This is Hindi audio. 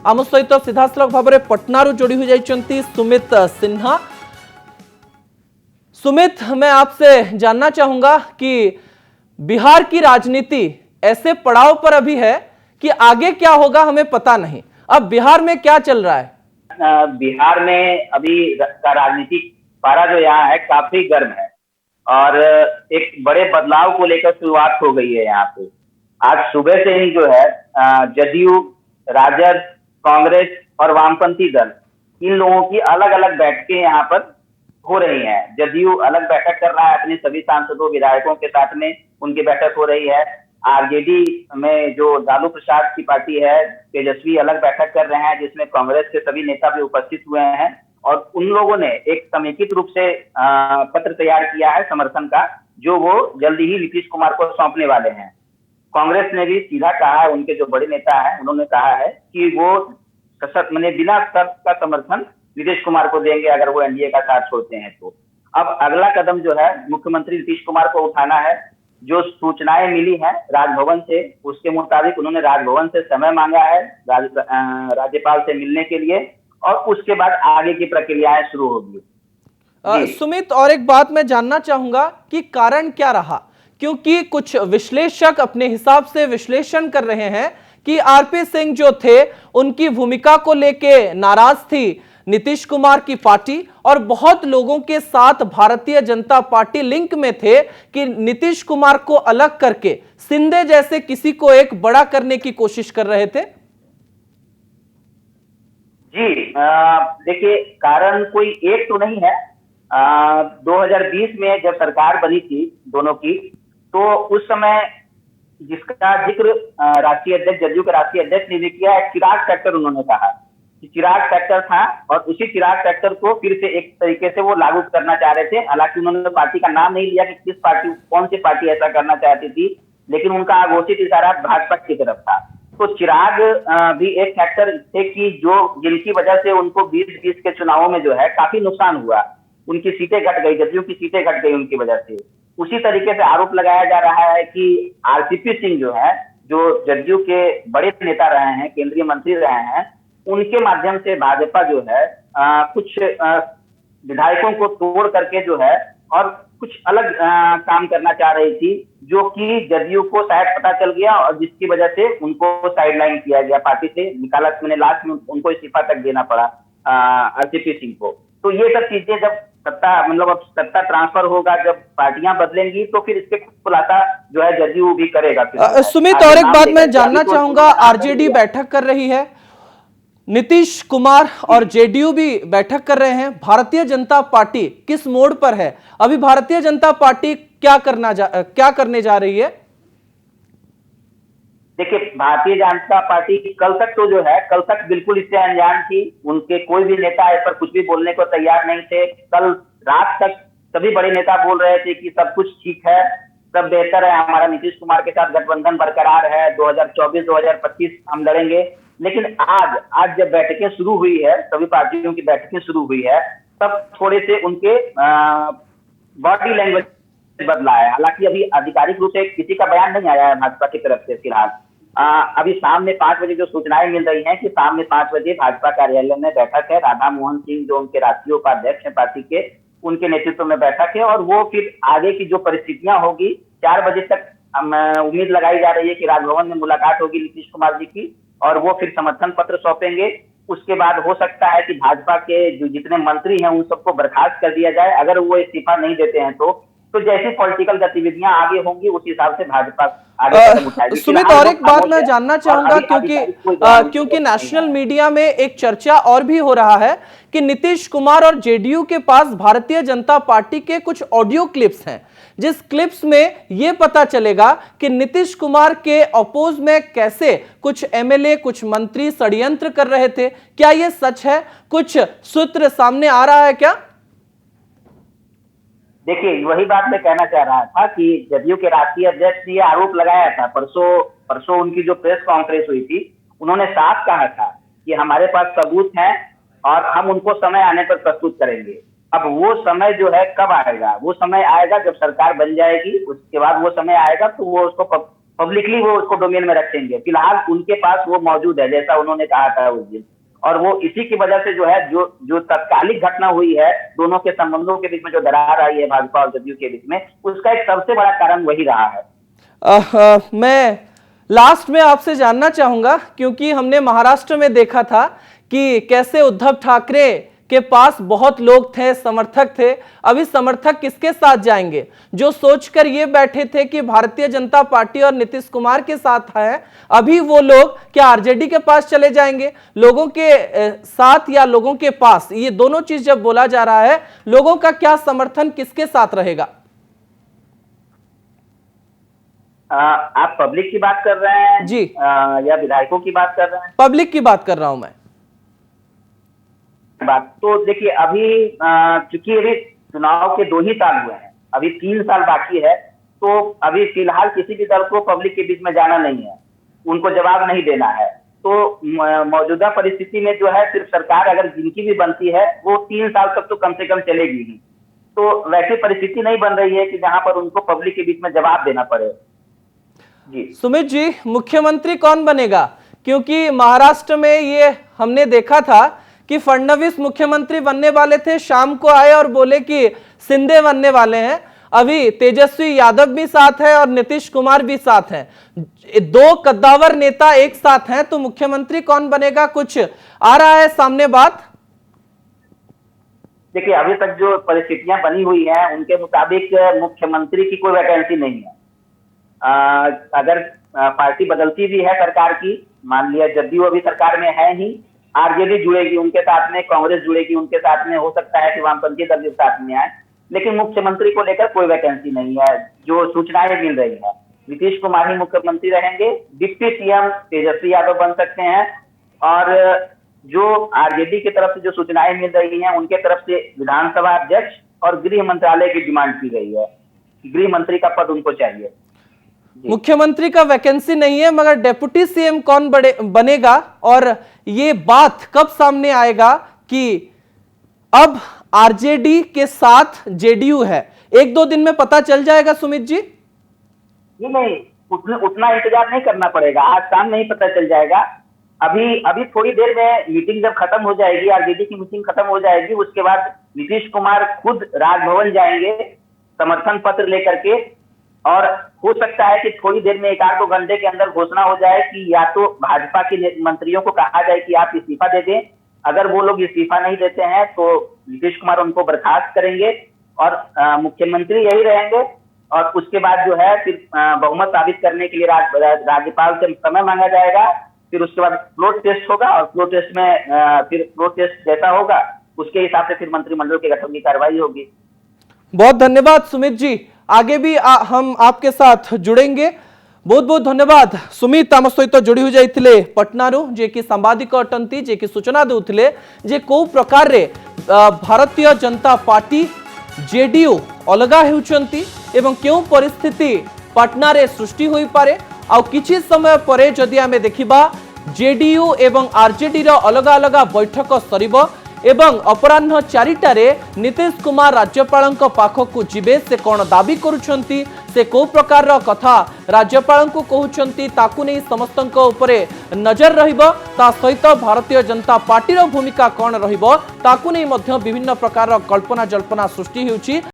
आम सहित सीधासलख भाव में पटनारू जोड़ी हो जाती सुमित सिन्हा। सुमित, मैं आपसे जानना चाहूंगा कि बिहार की राजनीति ऐसे पड़ाव पर अभी है कि आगे क्या होगा हमें पता नहीं। अब बिहार में क्या चल रहा है? बिहार में अभी का राजनीतिक पारा जो यहाँ है काफी गर्म है और एक बड़े बदलाव को लेकर शुरुआत हो गई है यहाँ पे। आज सुबह से ही जो है जदयू, राजद, कांग्रेस और वामपंथी दल, इन लोगों की अलग अलग बैठकें यहाँ पर हो रही हैं। जदयू अलग बैठक कर रहा है अपने सभी सांसदों विधायकों के साथ में, उनकी बैठक हो रही है। आरजेडी में जो लालू प्रसाद की पार्टी है, तेजस्वी अलग बैठक कर रहे हैं जिसमें कांग्रेस के सभी नेता भी उपस्थित हुए हैं और उन लोगों ने एक समेकित रूप से पत्र तैयार किया है समर्थन का, जो वो जल्दी ही नीतीश कुमार को सौंपने वाले हैं। कांग्रेस ने भी सीधा कहा है, उनके जो बड़े नेता हैं उन्होंने कहा है कि वो बिना शर्त का समर्थन नीतीश कुमार को देंगे अगर वो एनडीए का साथ छोड़ते हैं तो। अब अगला कदम जो है मुख्यमंत्री नीतीश कुमार को उठाना है। जो सूचनाएं मिली हैं राजभवन से, उसके मुताबिक उन्होंने राजभवन से समय मांगा है राज्यपाल से मिलने के लिए और उसके बाद आगे की प्रक्रियाएं शुरू होगी। सुमित, और एक बात मैं जानना चाहूंगा कि कारण क्या रहा, क्योंकि कुछ विश्लेषक अपने हिसाब से विश्लेषण कर रहे हैं कि आरपी सिंह जो थे उनकी भूमिका को लेके नाराज थी नीतीश कुमार की पार्टी और बहुत लोगों के साथ भारतीय जनता पार्टी लिंक में थे कि नीतीश कुमार को अलग करके शिंदे जैसे किसी को एक बड़ा करने की कोशिश कर रहे थे। जी, देखिए, कारण कोई एक तो नहीं है। 2020 में जब सरकार बनी थी दोनों की, तो उस समय जिसका जिक्र राष्ट्रीय अध्यक्ष, जदयू के राष्ट्रीय अध्यक्ष ने भी किया, चिराग फैक्टर उन्होंने कहा कि चिराग फैक्टर था और उसी चिराग फैक्टर को फिर से एक तरीके से वो लागू करना चाह रहे थे। हालांकि उन्होंने पार्टी का नाम नहीं लिया कि किस पार्टी, कौन सी पार्टी ऐसा करना चाहती थी, लेकिन उनका घोषित इशारा भाजपा की तरफ था। तो चिराग भी एक फैक्टर थे कि जो जिनकी वजह से उनको 2020 के चुनावों में जो है काफी नुकसान हुआ, उनकी सीटें घट गई, जदयू की सीटें घट गई उनकी वजह से। उसी तरीके से आरोप लगाया जा रहा है कि आरसीपी सिंह जो है, जो जदयू के बड़े नेता रहे हैं, केंद्रीय मंत्री रहे हैं, उनके माध्यम से भाजपा जो है कुछ विधायकों को तोड़ करके जो है और कुछ अलग काम करना चाह रही थी, जो कि जदयू को शायद पता चल गया और जिसकी वजह से उनको साइडलाइन किया गया, पार्टी से निकाला। मैंने लास्ट में उनको इस्तीफा तक देना पड़ा आरसीपी सिंह को। तो ये सब चीजें जब अब सत्ता ट्रांसफर होगा, जब पार्टियां बदलेंगी, तो फिर इसके खुलासा जो है जदयू भी करेगा। सुमित, और एक बात मैं जानना चाहूंगा, आरजेडी बैठक कर रही है, नीतीश कुमार और जेडीयू भी बैठक कर रहे हैं, भारतीय जनता पार्टी किस मोड़ पर है? अभी भारतीय जनता पार्टी क्या करने जा रही है? देखिए, भारतीय जनता पार्टी कल तक तो जो है, कल तक बिल्कुल इससे अनजान थी। उनके कोई भी नेता इस पर कुछ भी बोलने को तैयार नहीं थे। कल रात तक सभी बड़े नेता बोल रहे थे कि सब कुछ ठीक है, सब बेहतर है, हमारा नीतीश कुमार के साथ गठबंधन बरकरार है, 2024-2025 हम लड़ेंगे। लेकिन आज जब बैठकें शुरू हुई है, सभी पार्टियों की बैठकें शुरू हुई है, तब थोड़े से उनके बॉडी लैंग्वेज बदला है। हालांकि अभी आधिकारिक रूप से किसी का बयान नहीं आया है भाजपा की तरफ से फिलहाल। अभी शाम में 5 बजे जो सूचनाएं मिल रही हैं कि शाम में 5 बजे भाजपा कार्यालय में बैठक है। राधा मोहन सिंह जो उनके राष्ट्रीय उपाध्यक्ष हैं पार्टी के, उनके नेतृत्व में बैठक है और वो फिर आगे की जो परिस्थितियां होगी, 4 बजे तक उम्मीद लगाई जा रही है कि राजभवन में मुलाकात होगी नीतीश कुमार जी की और वो फिर समर्थन पत्र सौंपेंगे। उसके बाद हो सकता है कि भाजपा के जो जितने मंत्री हैं उन सबको बर्खास्त कर दिया जाए, अगर वो इस्तीफा नहीं देते हैं तो जैसी पॉलिटिकल गतिविधियां आगे होंगी उस हिसाब से भाजपा आगे कदम उठाएगी। सुमित, और एक बात मैं जानना चाहूंगा, क्योंकि नेशनल मीडिया में एक चर्चा और भी हो रहा है कि नीतीश कुमार और जेडीयू के पास भारतीय जनता पार्टी के कुछ ऑडियो क्लिप्स हैं, जिस क्लिप्स में यह पता चलेगा कि नीतीश कुमार के अपोज में कैसे कुछ एमएलए, कुछ मंत्री षड्यंत्र कर रहे थे। क्या यह सच है? कुछ सूत्र सामने आ रहा है क्या? देखिए, वही बात मैं कहना चाह रहा था कि जदयू के राष्ट्रीय अध्यक्ष ने आरोप लगाया था। परसों उनकी जो प्रेस कॉन्फ्रेंस हुई थी, उन्होंने साफ कहा था कि हमारे पास सबूत हैं और हम उनको समय आने पर प्रस्तुत करेंगे। अब वो समय जो है कब आएगा? वो समय आएगा जब सरकार बन जाएगी, उसके बाद वो समय आएगा तो वो उसको पब्लिकली वो उसको डोमेन में रखेंगे। फिलहाल उनके पास वो मौजूद है, जैसा उन्होंने कहा था उस दिन। और वो इसी की वजह से जो है, जो तत्कालिक घटना हुई है, दोनों के संबंधों के बीच में जो दरार आई है भाजपा और जदयू के बीच में, उसका एक सबसे बड़ा कारण वही रहा है। मैं लास्ट में आपसे जानना चाहूंगा, क्योंकि हमने महाराष्ट्र में देखा था कि कैसे उद्धव ठाकरे के पास बहुत लोग थे, समर्थक थे। अभी समर्थक किसके साथ जाएंगे? जो सोचकर ये बैठे थे कि भारतीय जनता पार्टी और नीतीश कुमार के साथ है, अभी वो लोग क्या आरजेडी के पास चले जाएंगे? लोगों के साथ या लोगों के पास, ये दोनों चीज जब बोला जा रहा है, लोगों का क्या समर्थन किसके साथ रहेगा? आप पब्लिक की बात कर रहे हैं जी, या विधायकों की बात कर रहे हैं? पब्लिक की बात कर रहा हूं मैं। बात तो देखिए, अभी चूंकि अभी चुनाव के 2 ही साल हुए हैं, अभी 3 साल बाकी है, तो अभी फिलहाल किसी भी दल को पब्लिक के बीच में जाना नहीं है, उनको जवाब नहीं देना है। तो मौजूदा परिस्थिति में जो है, सिर्फ सरकार अगर जिनकी भी बनती है, वो 3 साल तक तो कम से कम चलेगी ही। तो वैसी परिस्थिति नहीं बन रही है कि जहां पर उनको पब्लिक के बीच में जवाब देना पड़े। जी सुमित जी, मुख्यमंत्री कौन बनेगा? क्योंकि महाराष्ट्र में ये हमने देखा था कि फडणवीस मुख्यमंत्री बनने वाले थे, शाम को आए और बोले कि शिंदे बनने वाले हैं। अभी तेजस्वी यादव भी साथ है और नीतीश कुमार भी साथ हैं, 2 कद्दावर नेता एक साथ हैं, तो मुख्यमंत्री कौन बनेगा, कुछ आ रहा है सामने बात? देखिए, अभी तक जो परिस्थितियां बनी हुई हैं, उनके मुताबिक मुख्यमंत्री की कोई वैकेंसी नहीं है। अगर पार्टी बदलती भी है सरकार की, मान लिया जदयू अभी सरकार में है ही, आरजेडी जुड़ेगी उनके साथ में, कांग्रेस जुड़ेगी उनके साथ में, हो सकता है कि वामपंथी दल के साथ में आए, लेकिन मुख्यमंत्री को लेकर कोई वैकेंसी नहीं है। जो सूचनाएं मिल रही है, नीतीश कुमार ही मुख्यमंत्री रहेंगे, डिप्टी सीएम तेजस्वी यादव बन सकते हैं, और जो आरजेडी की तरफ से जो सूचनाएं मिल रही हैं, उनके तरफ से विधानसभा अध्यक्ष और गृह मंत्रालय की डिमांड की गई है, गृह मंत्री का पद उनको चाहिए। मुख्यमंत्री का वैकेंसी नहीं है, मगर डेप्यूटी सीएम कौन बनेगा, और ये बात कब सामने आएगा कि अब आरजेडी के साथ जेडीयू है? 1-2 दिन में पता चल जाएगा सुमित जी? नहीं, उतना इंतजार नहीं करना पड़ेगा, आज शाम में ही पता चल जाएगा। अभी थोड़ी देर में मीटिंग जब खत्म हो जाएगी, आरजेडी की मीटिंग खत्म हो जाएगी, उसके बाद नीतीश कुमार खुद राजभवन जाएंगे समर्थन पत्र लेकर के, और हो सकता है कि थोड़ी देर में 1-2 घंटे के अंदर घोषणा हो जाए कि या तो भाजपा के मंत्रियों को कहा जाए कि आप इस्तीफा दे दें। अगर वो लोग इस्तीफा नहीं देते हैं तो नीतीश कुमार उनको बर्खास्त करेंगे और मुख्यमंत्री यही रहेंगे, और उसके बाद जो है फिर बहुमत साबित करने के लिए राज्यपाल से समय मांगा जाएगा। फिर उसके बाद फ्लोर टेस्ट होगा, और फ्लोर टेस्ट में फिर फ्लोर टेस्ट जैसा होगा उसके हिसाब से फिर मंत्रिमंडल के गठन की कार्रवाई होगी। बहुत धन्यवाद सुमित जी, आगे भी हम आपके साथ जुड़ेंगे। बहुत बहुत धन्यवाद। सुमित आम सहित जोड़ी हो जाइथिले पटनारू, जे कि सांबादिक अटंती, जे कि सूचना देउथिले जे को प्रकार रे भारतीय जनता पार्टी जेडीयू अलगा हेउचंती एवं क्यों परिस्थिति पटना रे सृष्टि होई पारे। आ किछि समय परे जदि आमे देखिबा जेडीयू एवं आरजेडी रो अलगा अलगा बैठक सरिबो एवं अपराह्न 4टारे नीतीश कुमार राज्यपाल पाखक जीवे, से कौन दाबी करुछंती, से को प्रकार कथा राज्यपाल को कहउछंती, ताकू नहीं समस्तक उपरे नजर रहिबो। ता सहित भारतीय जनता पार्टी रो भूमिका कौन रहिबो ताकू नहीं मध्य विभिन्न प्रकार कल्पना जल्पना सृष्टि हेउची।